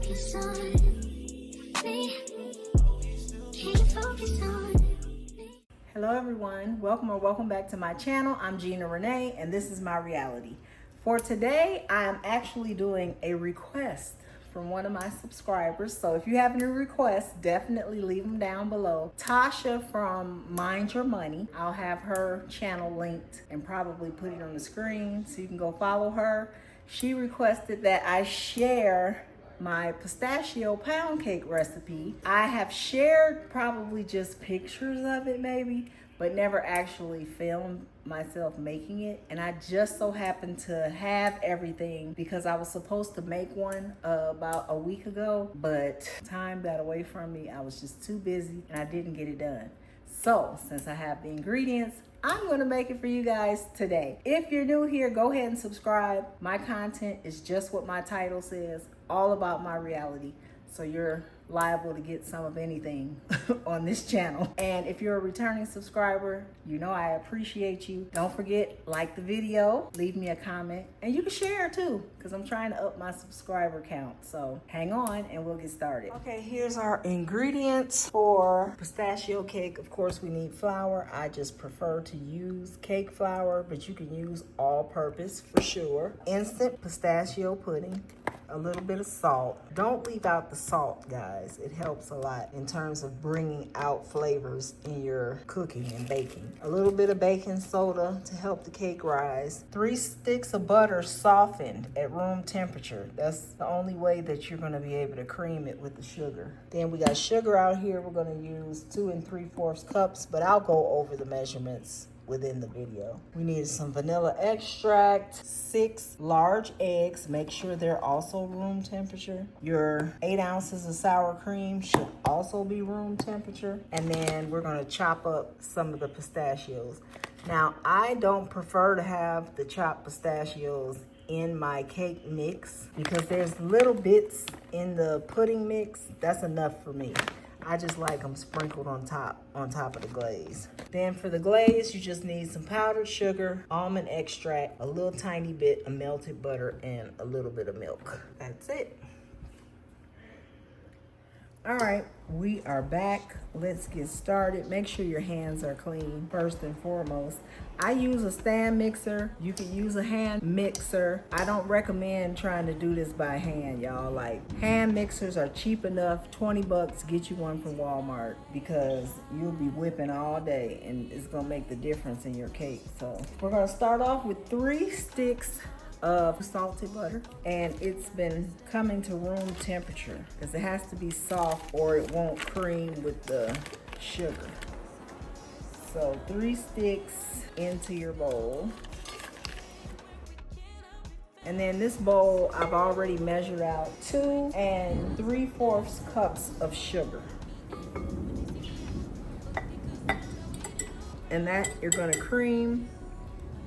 focus on me? Can you focus on me? Hello everyone, welcome back to my channel. I'm Gina Renee and this is my reality. For today, I am actually doing a request from one of my subscribers. So if you have any requests, definitely leave them down below. Tasha from Mind Your Money. I'll have her channel linked and probably put it on the screen so you can go follow her. She requested that I share my pistachio pound cake recipe. I have shared probably just pictures of it maybe, but never actually filmed myself making it. And I just so happened to have everything because I was supposed to make one about a week ago, but time got away from me. I was just too busy and I didn't get it done. So since I have the ingredients, I'm gonna make it for you guys today. If you're new here, go ahead and subscribe. My content is just what my title says, all about my reality. So you're liable to get some of anything on this channel. And if you're a returning subscriber, you know I appreciate you. Don't forget, like the video, leave me a comment, and you can share too, because I'm trying to up my subscriber count. So hang on and we'll get started. Okay, here's our ingredients for pistachio cake. Of course, we need flour. I just prefer to use cake flour, but you can use all-purpose for sure. Instant pistachio pudding. A little bit of salt. Don't leave out the salt, guys. It helps a lot in terms of bringing out flavors in your cooking and baking. A little bit of baking soda to help the cake rise. 3 sticks of butter softened at room temperature. That's the only way that you're gonna be able to cream it with the sugar. Then we got sugar out here. We're gonna use 2 3/4 cups, but I'll go over the measurements within the video. We need some vanilla extract, 6 large eggs. Make sure they're also room temperature. Your 8 ounces of sour cream should also be room temperature. And then we're gonna chop up some of the pistachios. Now, I don't prefer to have the chopped pistachios in my cake mix because there's little bits in the pudding mix. That's enough for me. I just like them sprinkled on top of the glaze. Then for the glaze, you just need some powdered sugar, almond extract, a little tiny bit of melted butter, and a little bit of milk. That's it. All right, we are back. Let's get started. Make sure your hands are clean first and foremost. I use a stand mixer. You can use a hand mixer. I don't recommend trying to do this by hand, y'all. Like, hand mixers are cheap enough. 20 bucks, get you one from Walmart, because you'll be whipping all day and it's gonna make the difference in your cake. So we're gonna start off with 3 sticks of salted butter, and it's been coming to room temperature because it has to be soft or it won't cream with the sugar. So 3 sticks into your bowl. And then this bowl, I've already measured out 2 3/4 cups of sugar. And that you're gonna cream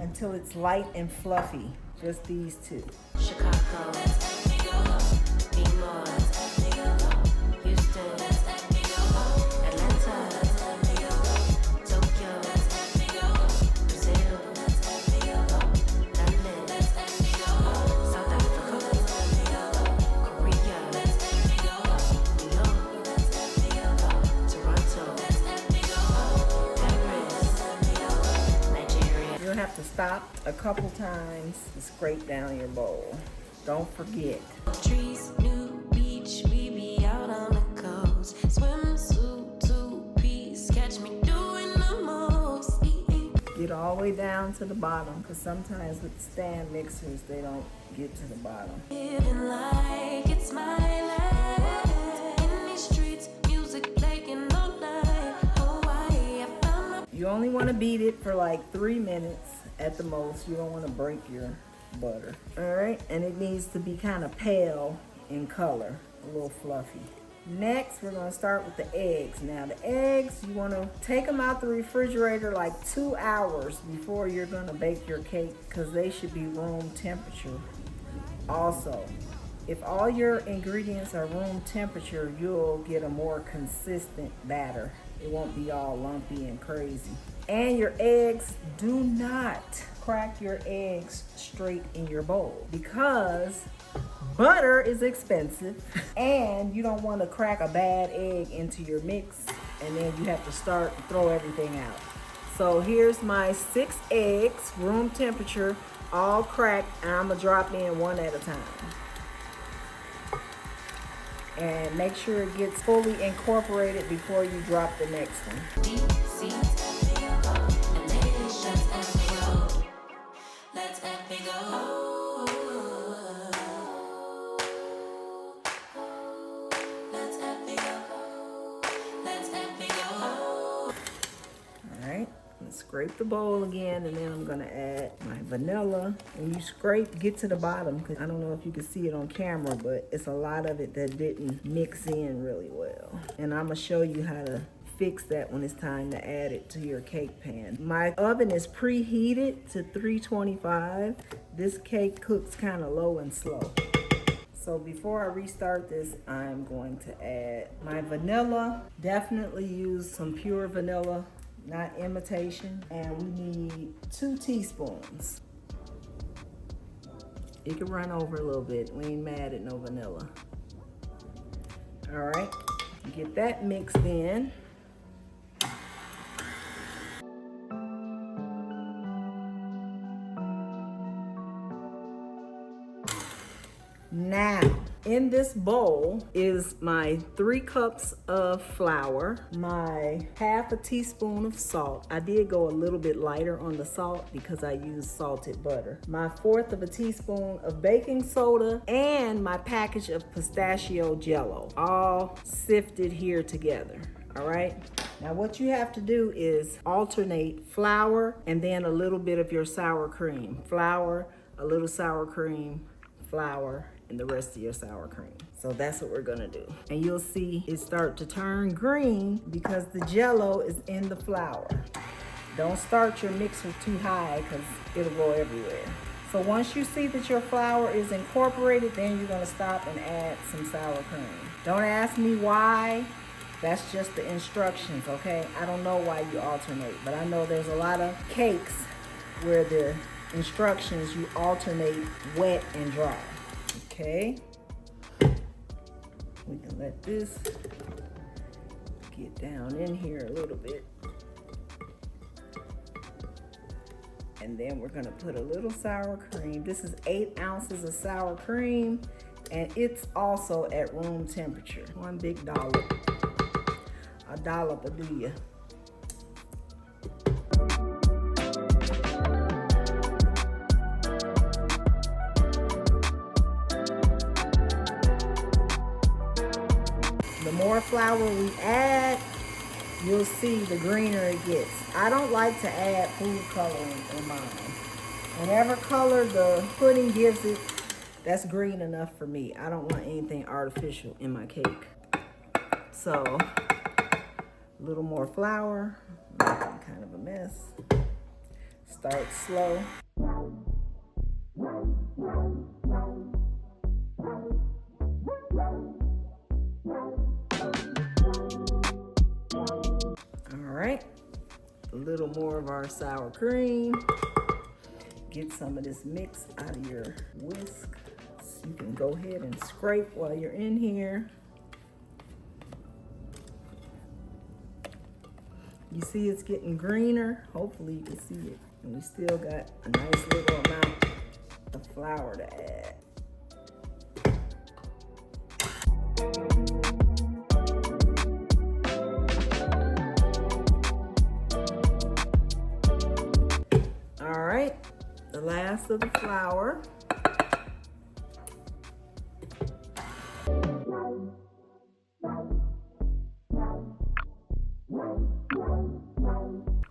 until it's light and fluffy. Just these 2. Chicago, New York, Houston, Atlanta, Tokyo, Brazil, London, South Africa, Korea, New York, Toronto, Paris, Nigeria. You'll have to stop a couple times to scrape down your bowl. Don't forget. Trees, new beach, we be out on the coast. Swimsuit, 2-piece, catch me doing the most. Get all the way down to the bottom, because sometimes with stand mixers, they don't get to the bottom. Living like it's my life. In these streets, music playing all night. Hawaii, I found my... You only want to beat it for like 3 minutes at the most. You don't want to break your butter. All right, and it needs to be kind of pale in color, a little fluffy. Next, we're gonna start with the eggs. Now the eggs, you wanna take them out the refrigerator like 2 hours before you're gonna bake your cake, because they should be room temperature. Also, if all your ingredients are room temperature, you'll get a more consistent batter. It won't be all lumpy and crazy. And your eggs, do not crack your eggs straight in your bowl, because butter is expensive and you don't want to crack a bad egg into your mix and then you have to start and throw everything out. So here's my 6 eggs, room temperature, all cracked, and I'm gonna drop in one at a time. And make sure it gets fully incorporated before you drop the next one. Scrape the bowl again, and then I'm gonna add my vanilla. When you scrape, get to the bottom, because I don't know if you can see it on camera, but it's a lot of it that didn't mix in really well. And I'm gonna show you how to fix that when it's time to add it to your cake pan. My oven is preheated to 325. This cake cooks kind of low and slow. So before I restart this, I'm going to add my vanilla. Definitely use some pure vanilla, not imitation, and we need 2 teaspoons. It can run over a little bit. We ain't mad at no vanilla. All right, get that mixed in. Now, in this bowl is my 3 cups of flour, my half a teaspoon of salt. I did go a little bit lighter on the salt because I used salted butter. My 1/4 of a teaspoon of baking soda and my package of pistachio jello, all sifted here together. All right. Now what you have to do is alternate flour and then a little bit of your sour cream. Flour, a little sour cream, flour, and the rest of your sour cream. So that's what we're gonna do. And you'll see it start to turn green because the jello is in the flour. Don't start your mixer too high because it'll go everywhere. So once you see that your flour is incorporated, then you're gonna stop and add some sour cream. Don't ask me why. That's just the instructions, okay? I don't know why you alternate, but I know there's a lot of cakes where the instructions you alternate wet and dry. Okay, we can let this get down in here a little bit. And then we're gonna put a little sour cream. This is 8 ounces of sour cream, and it's also at room temperature. 1 big dollop. A dollop will do ya. The more flour we add, you'll see the greener it gets. I don't like to add food coloring in mine. Whatever color the pudding gives it, that's green enough for me. I don't want anything artificial in my cake. So, a little more flour, making kind of a mess. Start slow. All right, a little more of our sour cream. Get some of this mix out of your whisk. So you can go ahead and scrape while you're in here. You see it's getting greener. Hopefully you can see it. And we still got a nice little amount of flour to add. All right, the last of the flour.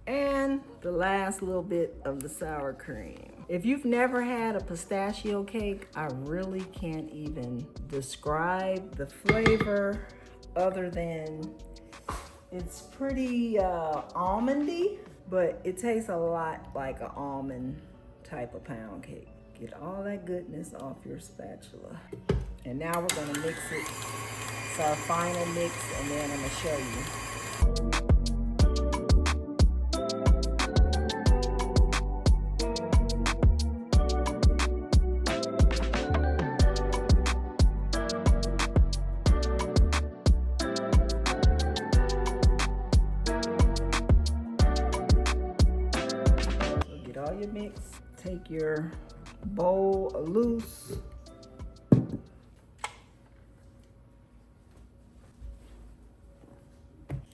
And the last little bit of the sour cream. If you've never had a pistachio cake, I really can't even describe the flavor other than it's pretty almondy, but it tastes a lot like an almond type of pound cake. Get all that goodness off your spatula. And now we're gonna mix it. It's our final mix, and then I'm gonna show you. your bowl loose.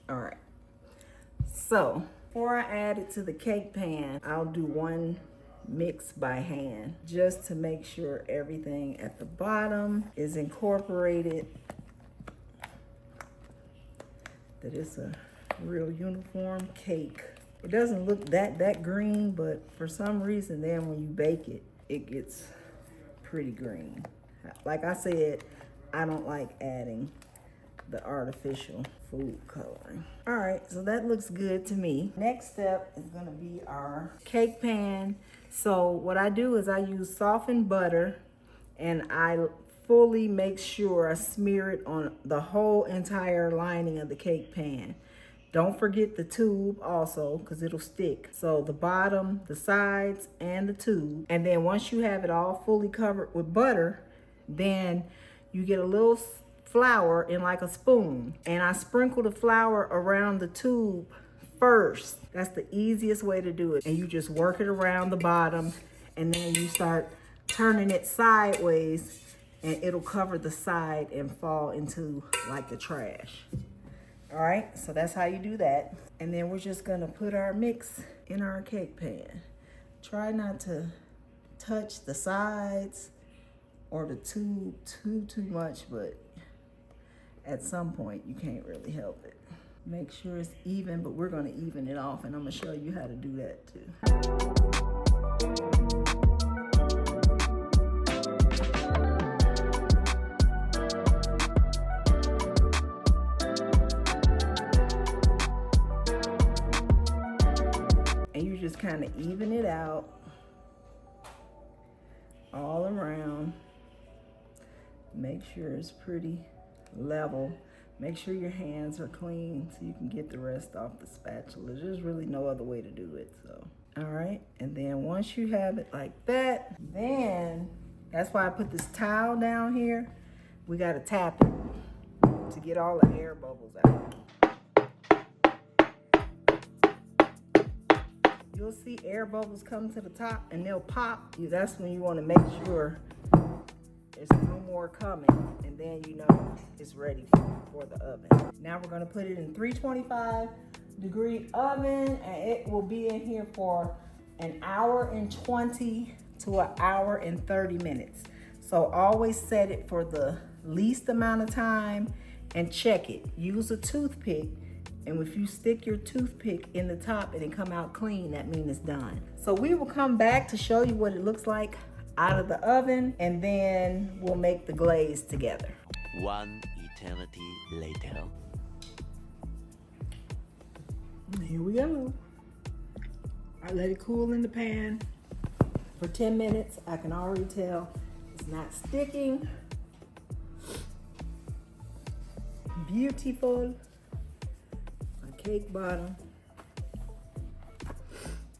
All right. So before I add it to the cake pan, I'll do one mix by hand just to make sure everything at the bottom is incorporated, that it's a real uniform cake. It doesn't look that green, but for some reason then when you bake it, it gets pretty green. Like I said, I don't like adding the artificial food coloring. All right, so that looks good to me. Next step is gonna be our cake pan. So what I do is I use softened butter, and I fully make sure I smear it on the whole entire lining of the cake pan. Don't forget the tube also, because it'll stick. So the bottom, the sides, and the tube. And then once you have it all fully covered with butter, then you get a little flour in like a spoon. And I sprinkle the flour around the tube first. That's the easiest way to do it. And you just work it around the bottom, and then you start turning it sideways, and it'll cover the side and fall into like the trash. All right, so that's how you do that. And then we're just gonna put our mix in our cake pan. Try not to touch the sides or the tube too much, but at some point you can't really help it. Make sure it's even, but we're gonna even it off, and I'm gonna show you how to do that too. And you just kind of even it out all around. Make sure it's pretty level. Make sure your hands are clean so you can get the rest off the spatula. There's really no other way to do it, so. All right, and then once you have it like that, then that's why I put this towel down here. We gotta tap it to get all the air bubbles out. You'll see air bubbles come to the top and they'll pop. That's when you wanna make sure there's no more coming, and then you know it's ready for the oven. Now we're gonna put it in 325-degree oven, and it will be in here for an hour and 20 to an hour and 30 minutes. So always set it for the least amount of time and check it. Use a toothpick, and if you stick your toothpick in the top and it come out clean, that means it's done. So we will come back to show you what it looks like out of the oven, and then we'll make the glaze together. One eternity later. Here we go. I let it cool in the pan for 10 minutes. I can already tell it's not sticking. Beautiful. My cake bottom.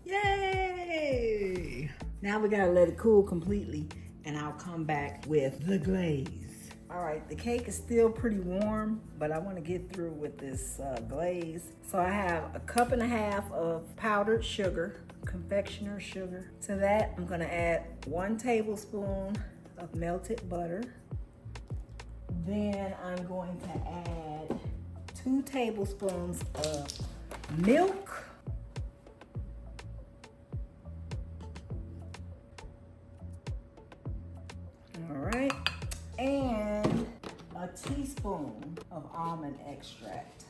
Yay! Now we gotta let it cool completely, and I'll come back with the glaze. All right, the cake is still pretty warm, but I wanna get through with this glaze. So I have a 1.5 cups of powdered sugar, confectioner sugar. To that, I'm gonna add 1 tablespoon of melted butter. Then I'm going to add 2 tablespoons of milk. All right, and a teaspoon of almond extract.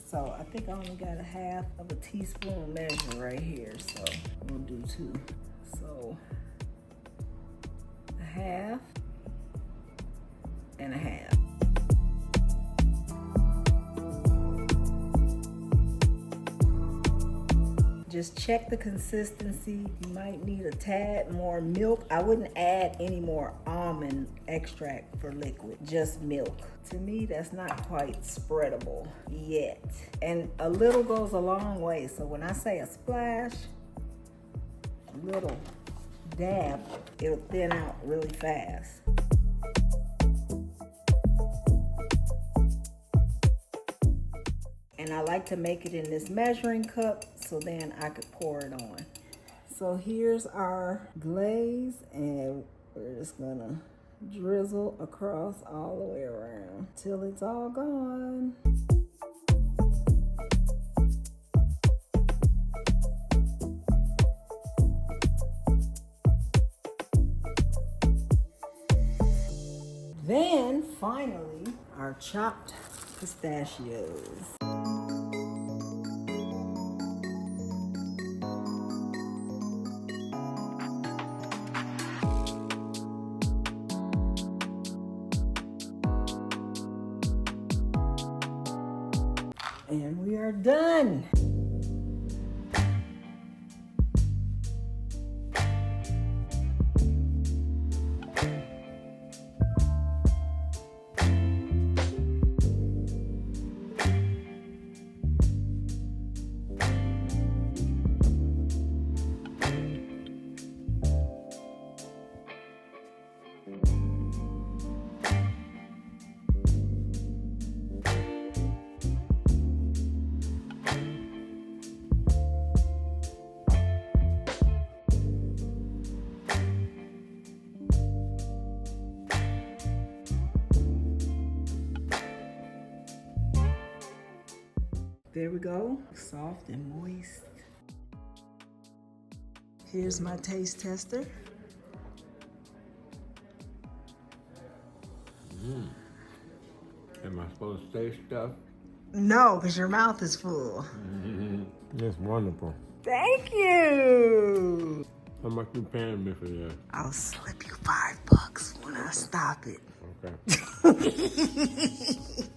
So I think I only got 1/2 of a teaspoon measure right here, so we'll do 2. So 1/2 and 1/2. Just check the consistency. You might need a tad more milk. I wouldn't add any more almond extract for liquid, just milk. To me, that's not quite spreadable yet. And a little goes a long way. So when I say a splash, a little dab, it'll thin out really fast. And I like to make it in this measuring cup so then I could pour it on. So here's our glaze, and we're just gonna drizzle across all the way around till it's all gone. Then finally, our chopped pistachios. And we are done. There we go, soft and moist. Here's my taste tester. Am I supposed to say stuff? No, because your mouth is full. It's wonderful. Thank you. How much you paying me for that? I'll slip you $5 when I stop it. Okay.